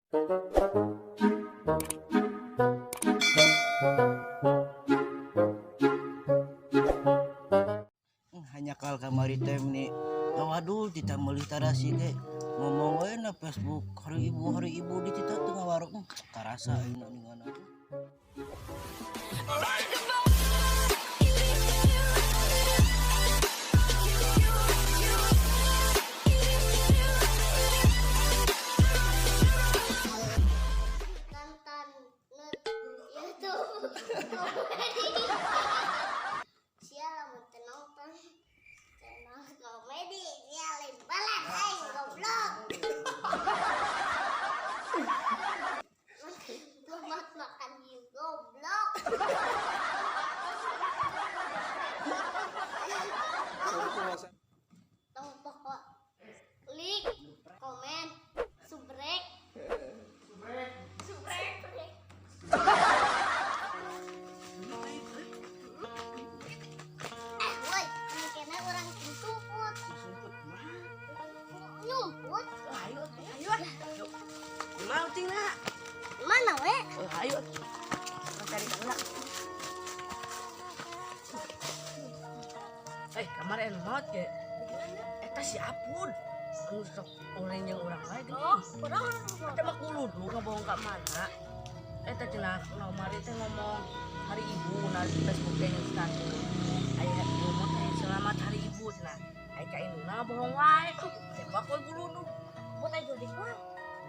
Hanya kal kamari tem nih. Waduh, tidak melihat tarasi ke ngomong we na Facebook hari ibu di kita tengah warung karasa ini ngana. Komedi nyalin balas goblok. Tomat makan you goblok. Tong pokok klik komen subrek. Woi, ini kena orang sumput. Nyumput? Ayo. Mau tingna. Mana we? Ayo. Cari tangan. Kamar enot ke. Eta si Apun. Anu sok orang yang orang lain. Oh, padahal ada mah kulut lu ngomong ka mana. Eta cenah nomor teh ngomong hari ibu na di Facebook yang status. Aya ngomong teh selamat hari ibu cenah. Ai ka induna bohong wae. Tembak we gulunu. Buat aja di kuat.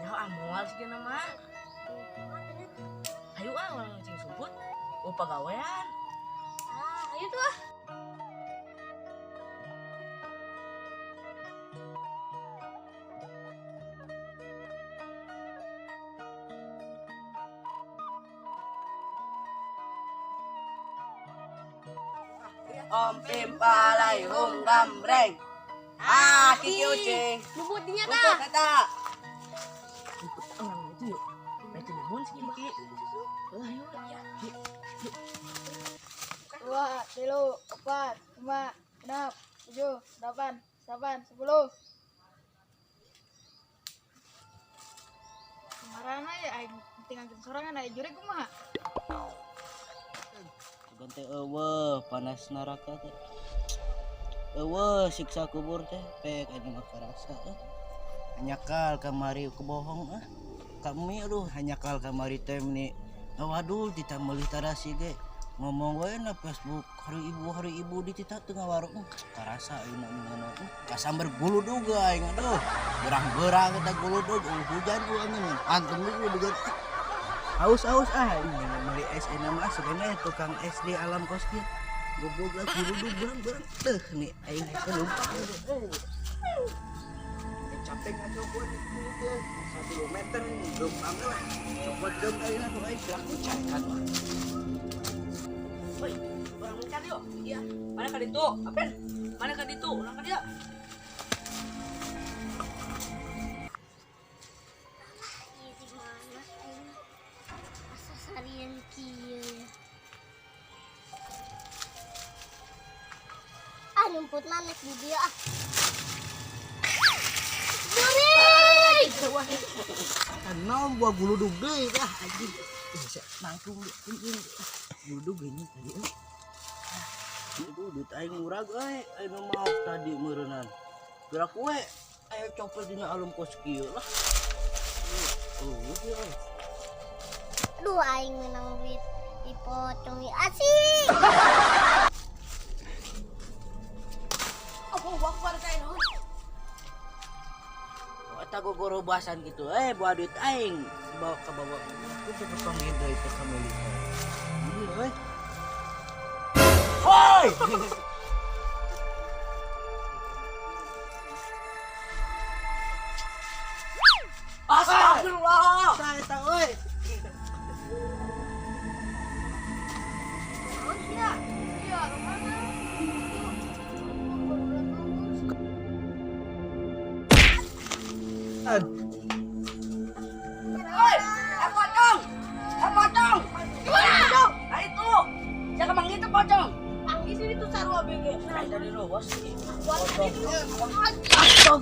Ya amoal sih nama. Ayo orang cing sumput. Oh pagawean. Ayo tuh. Om pimpalai hum gambreng. Kiki ucing. Bubut dinya Bubut dah. eta. Bubut orang itu yuk. Itu nuhun si Kiki. Ayo ya. 2, 3, 4, 5, 6, 7, 8, 9, 10. Marana ya aing tinggal sorangan aya jure kumaha? Ganti panas neraka teh. Siksa kubur teh pek anu mah karasa Hanya kal kamari kebohong Kami hanya kal kamari tem nih. Waduh, tidak melihat tarasi ge ngomong we na Facebook hari ibu di kita tengah warung karasa ini ngana. Kasamber guludug aing aduh. Berang-berang kita guludug hujan anjing. Antum dulu begitu. Aus beli es nama sebenarnya tukang es di alam kos dia goblok lah guludug berang teh nih aing kelumpang capek aja gua di itu 1 meter dong lah copot dong aing tuh aing laku cacat mah. Woi, orang mencari yuk. Iya. Mana ka ditu? Apen? Mana ka ditu? Urang ka dia. Sarian kieu. Nyumput nanek di dia Kenal gua guludug deui dah anjing. Bisa nangtung anjing. Guludug ini tadi itu duit aing murag aing mau tadi meureunnan. Gerak we aya copot dina alam kos kieu lah. Dia. Aduh aing menang duit dipotong asik. Apa wakbar kain hon? Eta gogorobasan gitu bawa duit aing bawa ke bawah aku tuh panggil itu ke militer ini woi Astagfirullah. saya tahu Iya, rumahna. Woi, pocong. Pocong. Pocong. Nah itu. Jangan manggil itu pocong. Panggil sini tuh sarua BG. Dari luas. Buat tadi tuh. Astagfirullah.